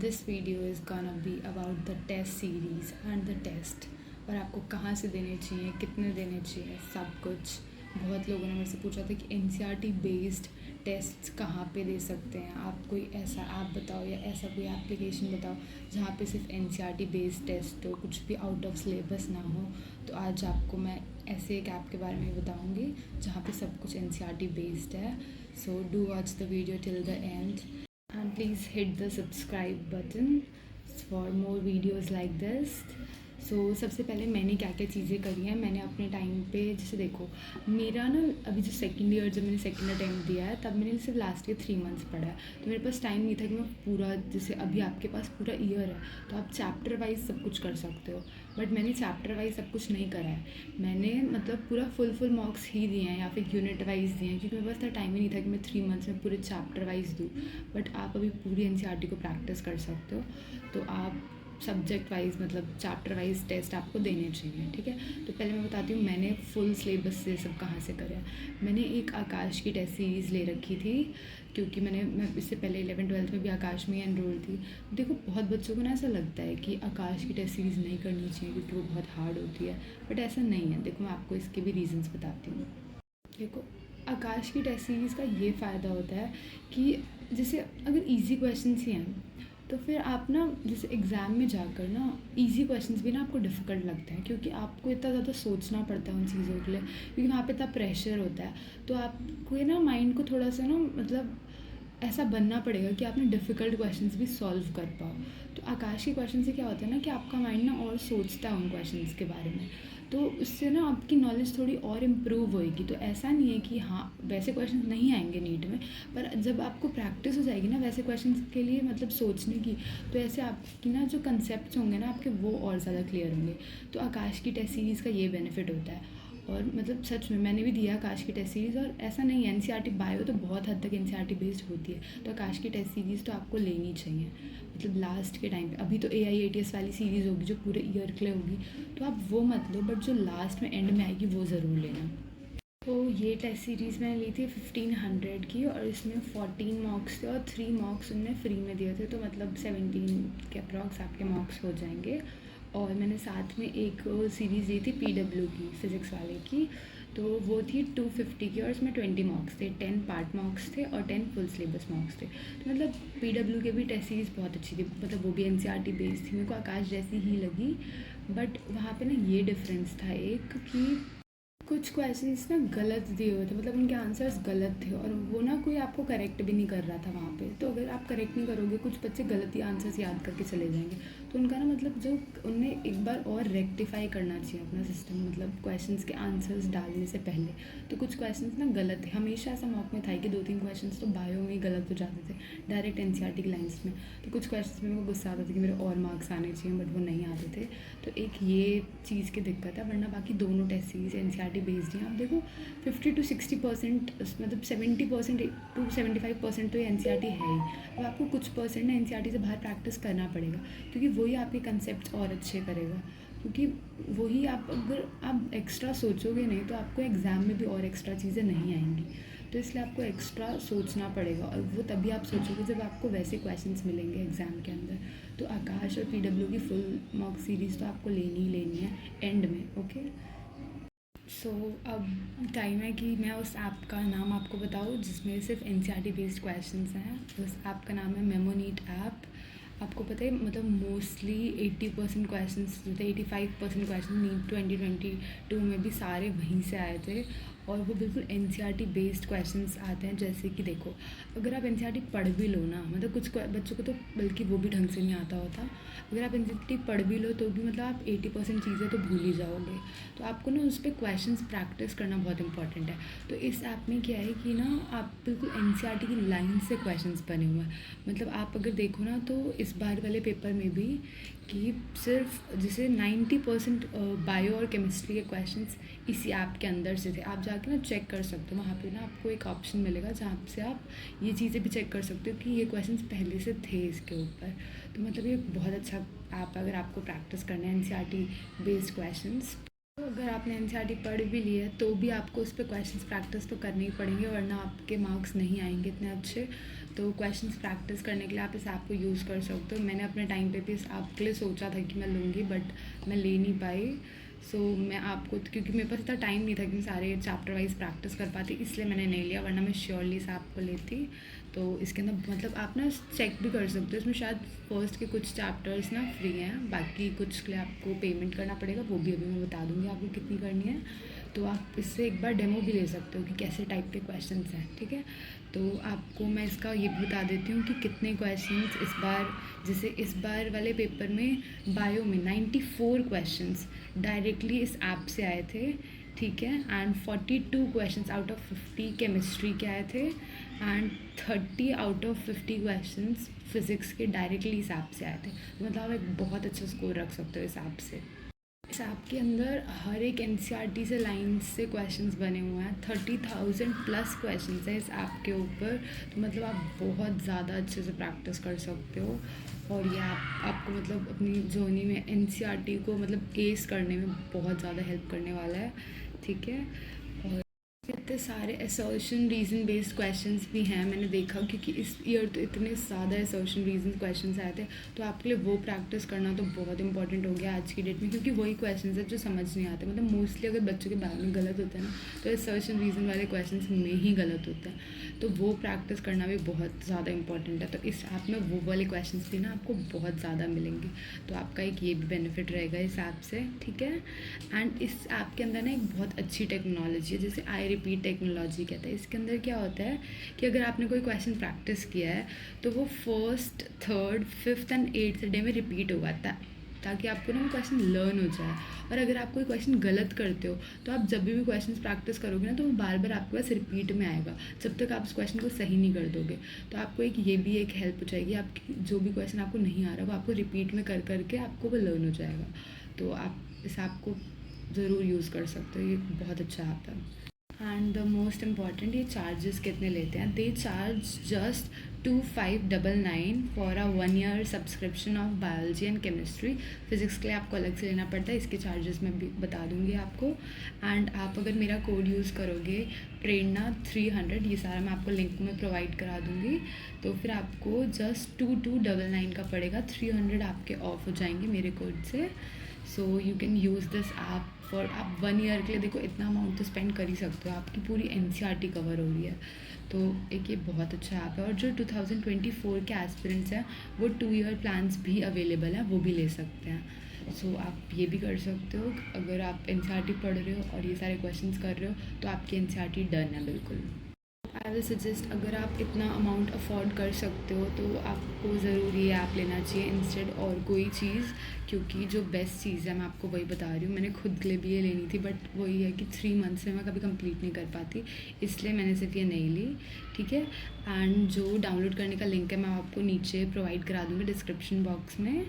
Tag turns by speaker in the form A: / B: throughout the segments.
A: This video is gonna be about the test series and the test और आपको कहाँ से देने चाहिए, कितने देने चाहिए, सब कुछ। बहुत लोगों ने मेरे से पूछा था कि एनसीईआरटी बेस्ड टेस्ट्स कहाँ पे दे सकते हैं, आप कोई ऐसा ऐप बताओ या ऐसा कोई एप्लीकेशन बताओ जहाँ पे सिर्फ एनसीईआरटी बेस्ड टेस्ट हो, कुछ भी आउट ऑफ सिलेबस ना हो। तो आज आपको मैं ऐसे एक ऐप के बारे में बताऊँगी जहाँ पे सब कुछ एनसीईआरटी बेस्ड है। So do watch the video till the end and please hit the subscribe button for more videos like this. सबसे पहले मैंने क्या क्या चीज़ें करी हैं मैंने अपने टाइम पे, जैसे देखो मेरा ना अभी जो सेकंड ईयर, जब मैंने सेकंड अटेम्प्ट दिया है तब मैंने सिर्फ लास्ट के 3 मंथ्स पढ़ा है, तो मेरे पास टाइम नहीं था कि मैं पूरा, जैसे अभी आपके पास पूरा ईयर है तो आप चैप्टर वाइज सब कुछ कर सकते हो, बट मैंने चैप्टर वाइज सब कुछ नहीं करा है। मैंने मतलब पूरा फुल मार्क्स ही दिए हैं या फिर यूनिट वाइज दिए हैं, क्योंकि मेरे पास इतना टाइम ही नहीं था कि मैं 3 मंथ्स में पूरे चैप्टर वाइज दूँ। बट आप अभी पूरी एनसीईआरटी को प्रैक्टिस कर सकते हो, तो आप सब्जेक्ट वाइज मतलब चैप्टर वाइज टेस्ट आपको देने चाहिए, ठीक है। तो पहले मैं बताती हूँ मैंने फुल सिलेबस से सब कहाँ से करा है। मैंने एक आकाश की टेस्ट सीरीज़ ले रखी थी, क्योंकि मैं इससे पहले 11th-12th में भी आकाश में ही एनरोल थी। देखो बहुत बच्चों को ना ऐसा लगता है कि आकाश की टेस्ट सीरीज़ नहीं करनी चाहिए क्योंकि वो बहुत हार्ड होती है, बट ऐसा नहीं है। देखो मैं आपको इसके भी रीजंस बताती हूँ। देखो आकाश की टेस्ट सीरीज़ का ये फ़ायदा होता है कि जैसे अगर इजी क्वेश्चंस ही हैं तो फिर आप ना जैसे एग्ज़ाम में जाकर ना इजी क्वेश्चंस भी ना आपको डिफ़िकल्ट लगते हैं, क्योंकि आपको इतना ज़्यादा सोचना पड़ता है उन चीज़ों के लिए, क्योंकि वहाँ पे इतना प्रेशर होता है। तो आपको ना माइंड को थोड़ा सा ना मतलब ऐसा बनना पड़ेगा कि आप ना डिफ़िकल्ट क्वेश्चंस भी सॉल्व कर पाओ। तो आकाश के क्वेश्चन से क्या होता है ना कि आपका माइंड ना और सोचता है उन क्वेश्चंस के बारे में, तो उससे ना आपकी नॉलेज थोड़ी और इम्प्रूव होएगी। तो ऐसा नहीं है कि हाँ वैसे क्वेश्चन नहीं आएंगे नीट में, पर जब आपको प्रैक्टिस हो जाएगी ना वैसे क्वेश्चन के लिए मतलब सोचने की, तो ऐसे आपकी ना जो कंसेप्ट होंगे ना आपके वो और ज़्यादा क्लियर होंगे। तो आकाश की टेस्ट सीरीज़ का ये बेनिफिट होता है। और मतलब सच में मैंने भी दिया आकाश की टेस्ट सीरीज़, और ऐसा नहीं है एनसीईआरटी बायो तो बहुत हद तक एनसीईआरटी बेस्ड होती है, तो आकाश की टेस्ट सीरीज़ तो आपको लेनी चाहिए। मतलब लास्ट के टाइम पे अभी तो AIATS वाली सीरीज़ होगी जो पूरे ईयर के लिए होगी, तो आप वो मत लो, बट जो लास्ट में एंड में आएगी वो ज़रूर लेना। तो ये टेस्ट सीरीज़ मैंने ली थी 1500 की, और इसमें 14 मार्क्स थे और 3 मार्क्स उनने फ्री में दिए थे, तो मतलब 17 के अप्रॉक्स आपके मार्क्स हो जाएंगे। और मैंने साथ में एक सीरीज़ दी थी PW की, फिज़िक्स वाले की, तो वो थी 250 की, और इसमें 20 मार्क्स थे, 10 पार्ट मार्क्स थे और 10 फुल सिलेबस मार्क्स थे। तो मतलब PW के भी टेस्ट सीरीज़ बहुत अच्छी थी, मतलब वो भी एनसीईआरटी बेस्ड थी, मेरे को आकाश जैसी ही लगी। बट वहाँ पे ना ये डिफरेंस था एक कि कुछ क्वेश्चंस ना गलत दिए हुए थे, मतलब उनके आंसर्स गलत थे, और वो ना कोई आपको करेक्ट भी नहीं कर रहा था वहाँ पे। तो अगर आप करेक्ट नहीं करोगे, कुछ बच्चे गलत ही आंसर्स याद करके चले जाएंगे, तो उनका ना मतलब जो उन्हें एक बार और रेक्टिफाई करना चाहिए अपना सिस्टम, मतलब क्वेश्चंस के आंसर्स डालने से पहले। तो कुछ क्वेश्चंस ना गलत थे, हमेशा ऐसा मॉक में था कि 2-3 क्वेश्चंस तो बायो में ही गलत हो जाते थे डायरेक्ट एनसीईआरटी की लाइन्स में। तो कुछ क्वेश्चंस में मेरे को गुस्सा आता था कि मेरे और मार्क्स आने चाहिए, बट वो नहीं आते थे। तो एक ये चीज़ की दिक्कत है, वरना बाकी दोनों टेस्ट सीरीज एनसीईआरटी बेस्ड हैं। आप देखो 50 to 60% मतलब 70% to 75% तो ये एनसीईआरटी है ही। अब आपको कुछ परसेंट ना एनसीईआरटी से बाहर प्रैक्टिस करना पड़ेगा, क्योंकि वही आपके कंसेप्ट और अच्छे करेगा, क्योंकि वही आप अगर आप एक्स्ट्रा सोचोगे नहीं तो आपको एग्ज़ाम में भी और एक्स्ट्रा चीज़ें नहीं आएंगी। तो इसलिए आपको एक्स्ट्रा सोचना पड़ेगा, और वो तभी आप सोचोगे जब आपको वैसे क्वेश्चंस मिलेंगे एग्ज़ाम के अंदर। तो आकाश और PW की फुल मॉक सीरीज़ तो आपको लेनी ही लेनी है एंड में, ओके। सो अब टाइम है कि मैं उस ऐप का नाम आपको बताऊँ जिसमें सिर्फ एनसीईआरटी बेस्ड क्वेश्चंस हैं। उस ऐप का नाम है मेमोनीट ऐप। आपको पता है मतलब मोस्टली 80% क्वेश्चंस जो थे, 85% क्वेश्चन नीट 2022 में भी सारे वहीं से आए थे, और वो बिल्कुल एनसीईआरटी बेस्ड क्वेश्चंस आते हैं। जैसे कि देखो अगर आप एनसीईआरटी पढ़ भी लो ना, मतलब कुछ बच्चों को तो बल्कि वो भी ढंग से नहीं आता होता, अगर आप एनसीईआरटी पढ़ भी लो तो भी मतलब आप 80% चीज़ें तो भूल ही जाओगे। तो आपको ना उस पर क्वेश्चंस प्रैक्टिस करना बहुत इंपॉर्टेंट है। तो इस ऐप में क्या है कि ना आप बिल्कुल एनसीईआरटी की लाइन से क्वेश्चंस बने हुए हैं। मतलब आप अगर देखो ना तो इस बार वाले पेपर में भी कि सिर्फ जैसे 90% बायो और केमिस्ट्री के क्वेश्चंस इसी ऐप के अंदर से थे। आप जाके ना चेक कर सकते हो, वहाँ पे ना आपको एक ऑप्शन मिलेगा जहाँ से आप ये चीज़ें भी चेक कर सकते हो कि ये क्वेश्चंस पहले से थे इसके ऊपर। तो मतलब ये बहुत अच्छा ऐप अगर आपको प्रैक्टिस करना है एनसीईआरटी बेस्ड क्वेश्चंस। तो अगर आपने एनसीईआरटी पढ़ भी ली है तो भी आपको उस पर क्वेश्चंस प्रैक्टिस तो करने ही पड़ेंगे, वरना आपके मार्क्स नहीं आएंगे इतने अच्छे। तो क्वेश्चंस प्रैक्टिस करने के लिए आप इस ऐप को यूज़ कर सकते हो। मैंने अपने टाइम पे भी इस ऐप के लिए सोचा था कि मैं लूँगी, बट मैं ले नहीं पाई। सो मैं आपको, क्योंकि मेरे पास इतना टाइम नहीं था कि मैं सारे चैप्टर वाइज प्रैक्टिस कर पाती, इसलिए मैंने नहीं लिया, वरना मैं श्योरली इस ऐप को लेती। तो इसके अंदर मतलब आप ना चेक भी कर सकते हो, इसमें शायद फर्स्ट के कुछ चैप्टर्स ना फ्री हैं, बाकी कुछ के लिए आपको पेमेंट करना पड़ेगा, वो भी अभी मैं बता दूँगी आपको कितनी करनी है। तो आप इससे एक बार डेमो भी ले सकते हो कि कैसे टाइप के क्वेश्चंस हैं, ठीक है। तो आपको मैं इसका ये भी बता देती हूँ कि कितने क्वेश्चंस इस बार, जैसे इस बार वाले पेपर में बायो में 94 क्वेश्चंस डायरेक्टली इस ऐप से आए थे, ठीक है। And 42 questions out of 50 chemistry के आए थे, and 30 out of 50 questions physics के डायरेक्टली इस ऐप से आए थे। तो मतलब आप एक बहुत अच्छा स्कोर रख सकते हो इस ऐप से। इस ऐप के अंदर हर एक एनसीईआरटी से लाइन्स से क्वेश्चंस बने हुए हैं, 30,000 प्लस क्वेश्चंस हैं इस ऐप के ऊपर। तो मतलब आप बहुत ज़्यादा अच्छे से प्रैक्टिस कर सकते हो, और ये आपको मतलब अपनी जर्नी में एनसीईआरटी को मतलब एस करने में बहुत ज़्यादा हेल्प करने वाला है, ठीक है। और इतने सारे असर्शन रीज़न बेस्ड क्वेश्चंस भी हैं, मैंने देखा, क्योंकि इस ईयर तो इतने ज़्यादा असर्शन रीज़न क्वेश्चंस आए थे, तो आपके लिए वो प्रैक्टिस करना तो बहुत इंपॉर्टेंट हो गया आज की डेट में, क्योंकि वही क्वेश्चंस है जो समझ नहीं आते। मतलब मोस्टली अगर बच्चों के बारे में गलत होता है ना, तो असर्शन रीज़न वाले क्वेश्चंस में ही गलत होता है, तो वो प्रैक्टिस करना भी बहुत ज़्यादा इंपॉर्टेंट है। तो इस ऐप में वो वाले क्वेश्चंस भी ना आपको बहुत ज़्यादा मिलेंगे, तो आपका एक ये भी बेनिफिट रहेगा इस ऐप से, ठीक है। एंड इस ऐप के अंदर ना एक बहुत अच्छी टेक्नोलॉजी है, जैसे आई रिपीट टेक्नोलॉजी कहते हैं। इसके अंदर क्या होता है कि अगर आपने कोई क्वेश्चन प्रैक्टिस किया है, तो वो first, third, fifth and eighth day में रिपीट होगा, ताकि आपको ना वो क्वेश्चन लर्न हो जाए। और अगर आप कोई क्वेश्चन गलत करते हो, तो आप जब भी क्वेश्चन प्रैक्टिस करोगे ना, तो वो बार बार आपके पास रिपीट में आएगा, जब तक आप उस क्वेश्चन को सही नहीं कर दोगे। तो आपको एक ये भी एक हेल्प हो जाएगी, आपकी जो भी क्वेश्चन आपको नहीं आ रहा, वो आपको रिपीट में कर करके आपको वो लर्न हो जाएगा। तो आप इस ऐप को ज़रूर यूज़ कर सकते हो, ये बहुत अच्छा ऐप है। एंड द मोस्ट इम्पॉर्टेंट, ये चार्जेस कितने लेते हैं? They charge just 2599 for a 1 year subscription of biology and chemistry. Physics के लिए आपको अलग से लेना पड़ता है, इसके चार्जेस मैं भी बता दूंगी आपको। एंड आप अगर मेरा कोड यूज़ करोगे प्रेरणा 300, ये सारा मैं आपको लिंक में प्रोवाइड करा दूँगी, तो फिर आपको जस्ट 2299 का पड़ेगा, 300 आपके ऑफ हो जाएंगे मेरे कोड से। सो you can use this app for, आप 1 ईयर के लिए देखो इतना अमाउंट तो स्पेंड कर ही सकते हो, आपकी पूरी एनसीईआरटी कवर हो रही है। तो एक ये बहुत अच्छा ऐप है। और जो 2024 के एस्पिरेंट्स हैं, वो 2 ईयर प्लान्स भी अवेलेबल हैं, वो भी ले सकते हैं। सो आप ये भी कर सकते हो, अगर आप एनसीईआरटी पढ़ रहे हो और ये सारे क्वेश्चंस कर रहे हो, तो आपकी एनसीईआरटी डन है बिल्कुल। आई विल सजेस्ट, अगर आप इतना अमाउंट अफोर्ड कर सकते हो, तो आपको ज़रूर ये ऐप लेना चाहिए इंस्टेड और कोई चीज़, क्योंकि जो बेस्ट चीज़ है मैं आपको वही बता रही हूँ। मैंने खुद के लिए भी ये लेनी थी, बट वही है कि 3 मंथ्स में मैं कभी कंप्लीट नहीं कर पाती, इसलिए मैंने सिर्फ ये नहीं ली, ठीक है। एंड जो डाउनलोड करने का लिंक है मैं आपको नीचे प्रोवाइड करा दूँगी डिस्क्रिप्शन बॉक्स में,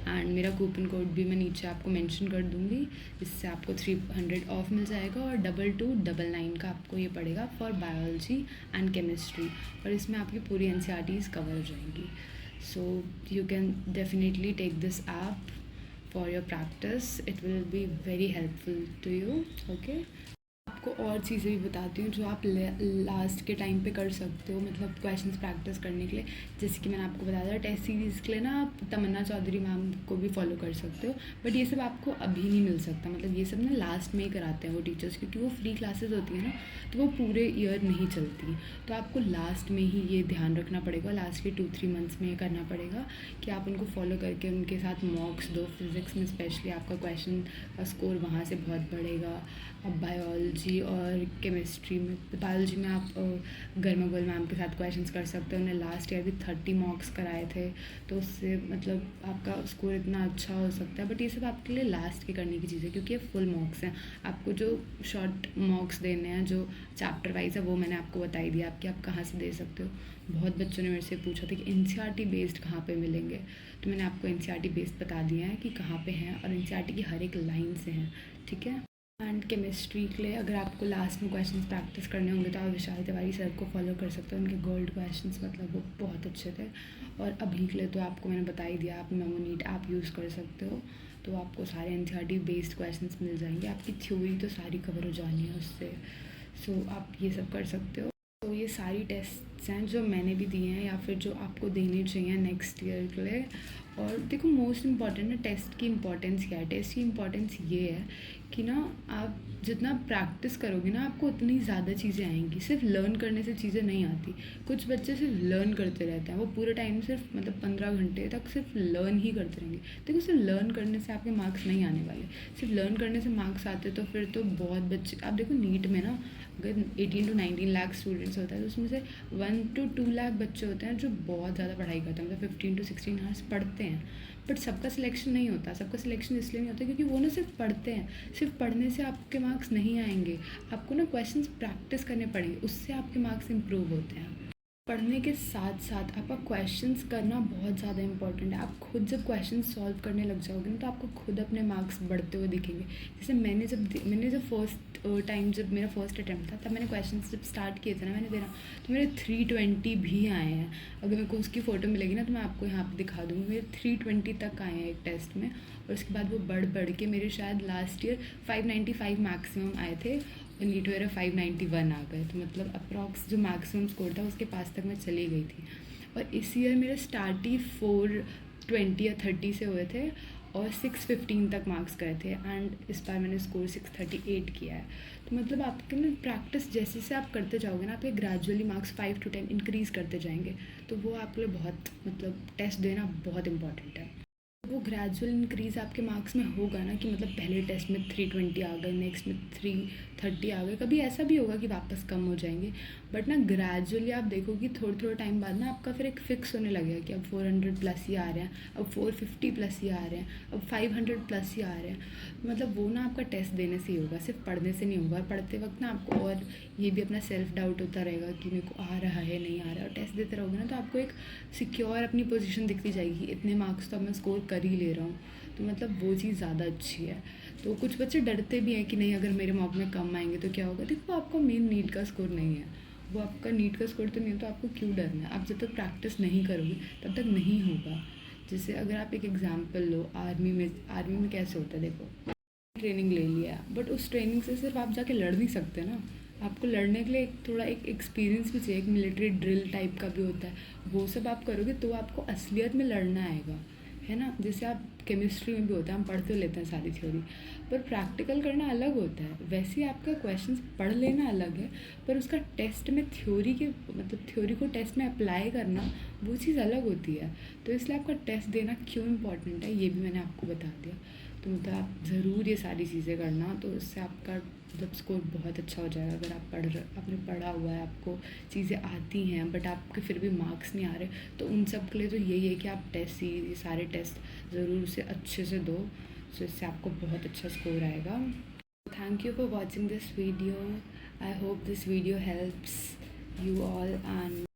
A: एंड मेरा कूपन कोड भी मैं नीचे आपको मेंशन कर दूँगी, जिससे आपको 300 ऑफ मिल जाएगा, और 2299 का आपको ये पड़ेगा फॉर बायोलॉजी एंड केमिस्ट्री, और इसमें आपकी पूरी एनसीईआरटीज़ कवर हो जाएंगी। So you can definitely take this app for your practice, it will be very helpful to you, okay. आपको और चीज़ें भी बताती हूँ जो आप लास्ट के टाइम पे कर सकते हो, मतलब क्वेश्चंस प्रैक्टिस करने के लिए। जैसे कि मैंने आपको बताया था, टेस्ट सीरीज़ के लिए ना आप तमन्ना चौधरी मैम को भी फॉलो कर सकते हो, बट ये सब आपको अभी नहीं मिल सकता, मतलब ये सब ना लास्ट में ही कराते हैं वो टीचर्स, क्योंकि वो फ्री क्लासेस होती हैं ना, तो वो पूरे ईयर नहीं चलती। तो आपको लास्ट में ही ये ध्यान रखना पड़ेगा, लास्ट के 2-3 मंथ्स में ये करना पड़ेगा कि आप उनको फॉलो करके उनके साथ मॉक्स दो। फिज़िक्स में स्पेशली आपका क्वेश्चन का स्कोर वहाँ से बहुत बढ़ेगा। अब बायोलॉजी और केमिस्ट्री में, बायोलॉजी में आप गर्मागोल मैम के साथ क्वेश्चंस कर सकते हो, उन्होंने लास्ट ईयर भी 30 मॉक्स कराए थे, तो उससे मतलब आपका स्कोर इतना अच्छा हो सकता है। बट ये सब आपके लिए लास्ट के करने की चीज़ है, क्योंकि ये फुल मॉक्स हैं। आपको जो शॉर्ट मॉक्स देने हैं, जो चैप्टर वाइज है, वो मैंने आपको बता ही दिया आपकी, आप कहाँ से दे सकते हो। बहुत बच्चों ने मेरे से पूछा था कि एनसीईआरटी बेस्ड कहाँ पे मिलेंगे, तो मैंने आपको एनसीईआरटी बेस्ड बता दिया है कि कहाँ पे हैं, और एनसीईआरटी की हर एक लाइन से हैं, ठीक है। एंड केमिस्ट्री के लिए अगर आपको लास्ट में क्वेश्चंस प्रैक्टिस करने होंगे, तो आप विशाल तिवारी सर को फॉलो कर सकते हो, उनके गोल्ड क्वेश्चंस मतलब वो बहुत अच्छे थे। और अभी के लिए तो आपको मैंने बता ही दिया, आप मेमोनीट ऐप यूज़ कर सकते हो, तो आपको सारे एनसीईआरटी बेस्ड क्वेश्चंस मिल जाएंगे, आपकी थ्योरी तो सारी कवर हो जानी है उससे। सो आप ये सब कर सकते हो। तो ये सारी टेस्ट्स हैं जो मैंने भी दिए हैं या फिर जो आपको देने चाहिए नेक्स्ट ईयर के लिए। और देखो मोस्ट इम्पॉर्टेंट ना टेस्ट की इम्पोर्टेंस क्या है। टेस्ट की इम्पोर्टेंस ये है कि ना आप जितना प्रैक्टिस करोगे ना आपको उतनी ज़्यादा चीज़ें आएंगी। सिर्फ लर्न करने से चीज़ें नहीं आती। कुछ बच्चे सिर्फ लर्न करते रहते हैं, वो पूरे टाइम सिर्फ मतलब 15 घंटे तक सिर्फ लर्न ही करते रहेंगे। देखो सिर्फ लर्न करने से आपके मार्क्स नहीं आने वाले। सिर्फ लर्न करने से मार्क्स आते तो फिर तो बहुत बच्चे, आप देखो नीट में ना अगर 18 to 19 लाख स्टूडेंट्स होता है तो उसमें से 1 to 2 लाख बच्चे होते हैं जो बहुत ज़्यादा पढ़ाई करते हैं, मतलब 15 to 16 आवर्स पढ़ते हैं। बट सबका सिलेक्शन नहीं होता। सबका सिलेक्शन इसलिए नहीं होता क्योंकि वो ना सिर्फ पढ़ते हैं। सिर्फ पढ़ने से आपके मार्क्स नहीं आएंगे, आपको ना क्वेश्चंस प्रैक्टिस करने पड़ेंगे, उससे आपके मार्क्स इंप्रूव होते हैं। पढ़ने के साथ साथ आपका क्वेश्चंस करना बहुत ज़्यादा इंपॉर्टेंट है। आप खुद जब क्वेश्चन सॉल्व करने लग जाओगे ना तो आपको खुद अपने मार्क्स बढ़ते हुए दिखेंगे। जैसे मैंने जब फर्स्ट टाइम जब मेरा फर्स्ट अटैम्प्ट था तब मैंने क्वेश्चन जब स्टार्ट किए थे ना मैंने देना, तो मेरे 320 भी आए हैं। अगर मेरे को उसकी फ़ोटो मिलेगी ना तो मैं आपको यहाँ पे दिखा दूँगी। मेरे 320 तक आए हैं एक टेस्ट में, और उसके बाद वो बढ़ के मेरे शायद लास्ट ईयर 595 मैक्सिमम आए थे और नीट मेरा 591 आ गए। तो मतलब अप्रॉक्स जो मैक्सिमम स्कोर था उसके पास तक मैं चली गई थी। और इस ईयर मेरे स्टार्ट ही 420 या 30 से हुए थे और 615 तक मार्क्स गए थे। एंड इस बार मैंने स्कोर 638 किया है। तो मतलब आपके ना प्रैक्टिस जैसे से आप करते जाओगे ना आपके ग्रेजुअली मार्क्स 5 to 10 इंक्रीज़ करते जाएंगे। तो वो आपके लिए बहुत मतलब टेस्ट देना बहुत इंपॉर्टेंट है। वो ग्रेजुअल इंक्रीज़ आपके मार्क्स में होगा ना कि मतलब पहले टेस्ट में 320 आ गए, नेक्स्ट में 330 आ गए, कभी ऐसा भी होगा कि वापस कम हो जाएंगे। बट ना ग्रेजुअली आप देखोगे थोड़े टाइम बाद ना आपका फिर एक फिक्स होने लगेगा कि अब 400 प्लस ही आ रहे हैं, अब 450 प्लस ही आ रहे हैं, अब 500 प्लस ही आ रहे हैं। मतलब वो ना आपका टेस्ट देने से ही होगा, सिर्फ पढ़ने से नहीं होगा। और पढ़ते वक्त ना आपको और ये भी अपना सेल्फ डाउट होता रहेगा कि मेरे को आ रहा है नहीं आ रहा है। और टेस्ट देते रहोगे ना तो आपको एक सिक्योर अपनी पोजीशन दिखती जाएगी, इतने मार्क्स तो अब मैं स्कोर कर ही ले रहा हूँ। तो मतलब वो चीज़ ज़्यादा अच्छी है। तो कुछ बच्चे डरते भी हैं कि नहीं अगर मेरे मार्क्स में कम आएंगे तो क्या होगा। देखो आपका मेन नीट का स्कोर नहीं है, वो आपका नीट का स्कोर तो नहीं है, तो आपको क्यों डरना है। आप जब तक प्रैक्टिस नहीं करोगे तब तक नहीं होगा। जैसे अगर आप एक एग्जाम्पल लो, आर्मी में कैसे होता है, देखो ट्रेनिंग ले लिया बट उस ट्रेनिंग से सिर्फ आप जाके लड़ नहीं सकते ना। आपको लड़ने के लिए थोड़ा एक एक्सपीरियंस भी चाहिए, एक मिलिट्री ड्रिल टाइप का भी होता है। वो सब आप करोगे तो आपको असलियत में लड़ना आएगा, है ना। जैसे आप केमिस्ट्री में भी होता है, हम पढ़ तो लेते हैं सारी थ्योरी, पर प्रैक्टिकल करना अलग होता है। वैसे ही आपका क्वेश्चंस पढ़ लेना अलग है, पर उसका टेस्ट में थ्योरी के मतलब थ्योरी को टेस्ट में अप्लाई करना वो चीज़ अलग होती है। तो इसलिए आपका टेस्ट देना क्यों इम्पॉर्टेंट है ये भी मैंने आपको बता दिया। तो मतलब आप ज़रूर ये सारी चीज़ें करना, तो इससे आपका मतलब स्कोर बहुत अच्छा हो जाएगा। अगर आपने पढ़ा हुआ है, आपको चीज़ें आती हैं बट आपके फिर भी मार्क्स नहीं आ रहे, तो उन सब के लिए तो यही है कि आप टेस्ट ये सारे टेस्ट ज़रूर से अच्छे से दो। सो इससे आपको बहुत अच्छा स्कोर आएगा। Thank you for watching this video. I hope this video helps you all, and